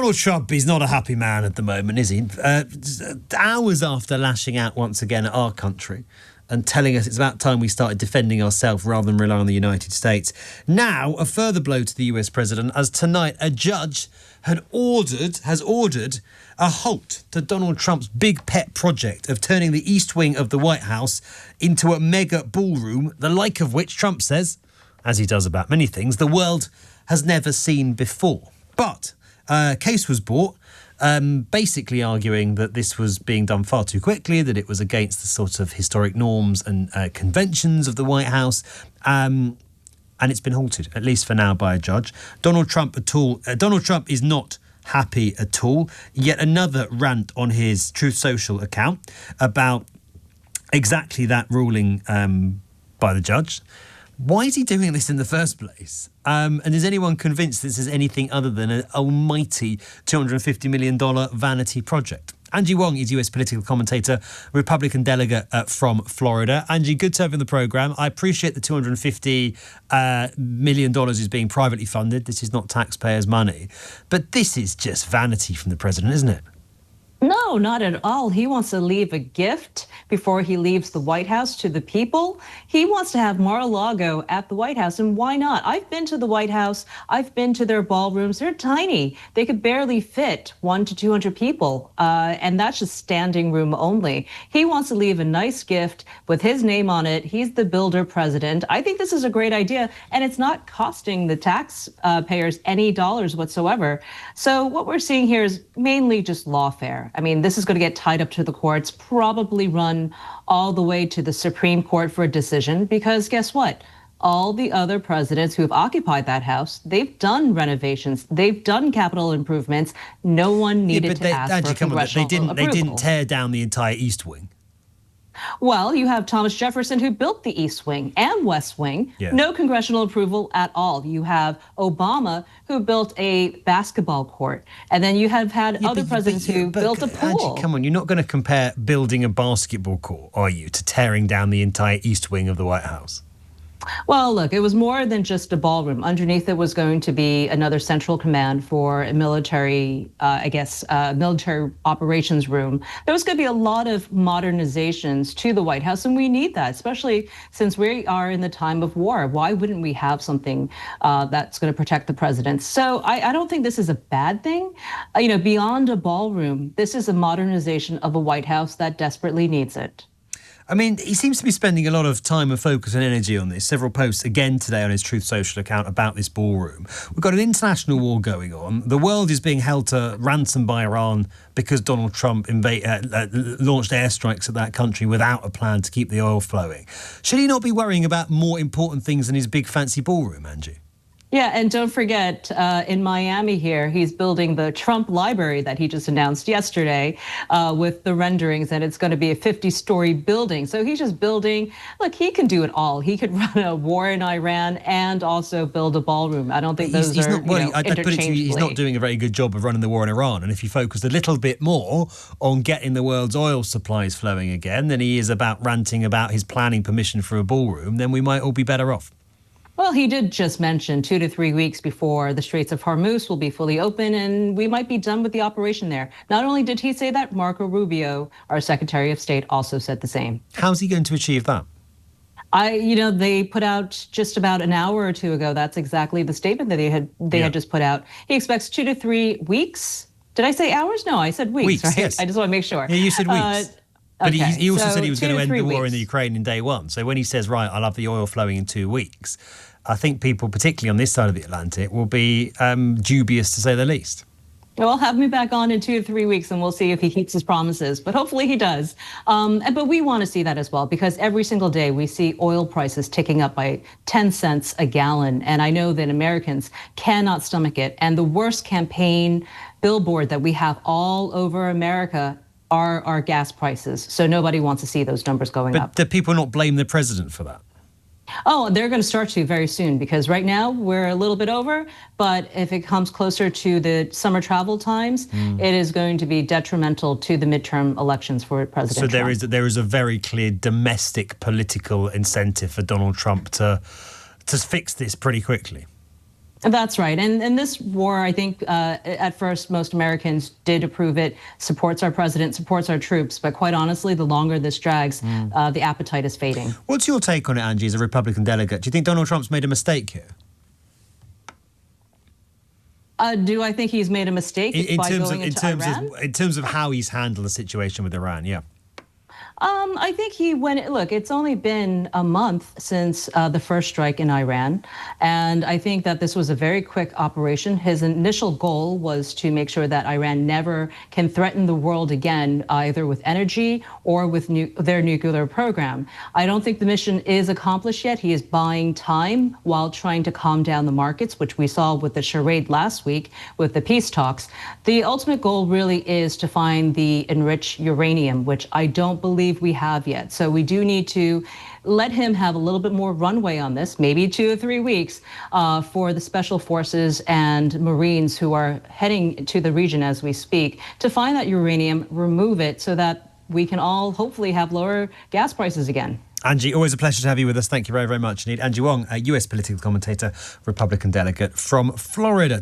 Donald Trump is not a happy man at the moment, is he? Hours after lashing out once again at our country and telling us it's about time we started defending ourselves rather than rely on the United States. Now, a further blow to the US president, as tonight a judge has ordered a halt to Donald Trump's big pet project of turning the East Wing of the White House into a mega ballroom, the like of which Trump says, as he does about many things, the world has never seen before. But a case was brought, basically arguing that this was being done far too quickly, that it was against the sort of historic norms and conventions of the White House, and it's been halted, at least for now, by a judge. Donald Trump is not happy at all. Yet another rant on his Truth Social account about exactly that ruling by the judge. Why is he doing this in the first place? And is anyone convinced this is anything other than an almighty $250 million vanity project? Angie Wong is US political commentator, Republican delegate from Florida. Angie, good to have you on the programme. I appreciate the $250 million is being privately funded. This is not taxpayers' money. But this is just vanity from the president, isn't it? No, not at all. He wants to leave a gift before he leaves the White House to the people. He wants to have Mar-a-Lago at the White House, and why not? I've been to the White House. I've been to their ballrooms. They're tiny. They could barely fit 100 to 200 people, and that's just standing room only. He wants to leave a nice gift with his name on it. He's the builder president. I think this is a great idea, and it's not costing the taxpayers any dollars whatsoever. So what we're seeing here is mainly just lawfare. I mean, this is going to get tied up to the courts, probably run all the way to the Supreme Court for a decision, because guess what? All the other presidents who have occupied that house, they've done renovations, they've done capital improvements. No one needed to ask for congressional approval. They didn't tear down the entire East Wing. Well, you have Thomas Jefferson, who built the East Wing and West Wing. Yeah. No congressional approval at all. You have Obama, who built a basketball court. And then you have had other presidents who built a pool. Angie, come on, you're not going to compare building a basketball court, are you, to tearing down the entire East Wing of the White House? Well, look, it was more than just a ballroom. Underneath it was going to be another central command for a military, military operations room. There was going to be a lot of modernizations to the White House, and we need that, especially since we are in the time of war. Why wouldn't we have something that's going to protect the president? So I don't think this is a bad thing. Beyond a ballroom, this is a modernization of a White House that desperately needs it. I mean, he seems to be spending a lot of time and focus and energy on this. Several posts again today on his Truth Social account about this ballroom. We've got an international war going on. The world is being held to ransom by Iran because Donald Trump launched airstrikes at that country without a plan to keep the oil flowing. Should he not be worrying about more important things than his big fancy ballroom, Angie? Yeah, and don't forget, in Miami here, he's building the Trump Library that he just announced yesterday with the renderings, and it's going to be a 50-story building. So he's just building. Look, he can do it all. He could run a war in Iran and also build a ballroom. I don't think those are interchangeably. He's not doing a very good job of running the war in Iran. And if he focused a little bit more on getting the world's oil supplies flowing again than he is about ranting about his planning permission for a ballroom, then we might all be better off. Well, he did just mention 2 to 3 weeks before the Straits of Hormuz will be fully open, and we might be done with the operation there. Not only did he say that, Marco Rubio, our Secretary of State, also said the same. How's he going to achieve that? They put out just about an hour or two ago. That's exactly the statement that they had just put out. He expects 2 to 3 weeks. Did I say hours? No, I said weeks, right? Yes. I just want to make sure. Yeah, you said weeks. But okay, he also said he was going to end the war weeks. in the Ukraine in day one. So when he says, right, I'll have the oil flowing in 2 weeks, I think people, particularly on this side of the Atlantic, will be dubious to say the least. Well, have me back on in 2 to 3 weeks and we'll see if he keeps his promises. But hopefully he does. But we want to see that as well, because every single day we see oil prices ticking up by 10 cents a gallon. And I know that Americans cannot stomach it. And the worst campaign billboard that we have all over America are our gas prices. So nobody wants to see those numbers going up. But do people not blame the president for that? Oh, they're going to start to very soon, because right now we're a little bit over. But if it comes closer to the summer travel times, it is going to be detrimental to the midterm elections for President Trump. So there is a very clear domestic political incentive for Donald Trump to fix this pretty quickly. That's right. And this war, I think, at first, most Americans did approve it, supports our president, supports our troops. But quite honestly, the longer this drags, the appetite is fading. What's your take on it, Angie, as a Republican delegate? Do you think Donald Trump's made a mistake here? Do I think he's made a mistake In terms of how he's handled the situation with Iran, yeah. I think look, it's only been a month since the first strike in Iran, and I think that this was a very quick operation. His initial goal was to make sure that Iran never can threaten the world again, either with energy or with their nuclear program. I don't think the mission is accomplished yet. He is buying time while trying to calm down the markets, which we saw with the charade last week with the peace talks. The ultimate goal really is to find the enriched uranium, which I don't believe we have yet. So we do need to let him have a little bit more runway on this, maybe 2 or 3 weeks, for the special forces and Marines who are heading to the region as we speak to find that uranium, remove it so that we can all hopefully have lower gas prices again. Angie, always a pleasure to have you with us. Thank you very, very much indeed. Angie Wong, a US political commentator, Republican delegate from Florida.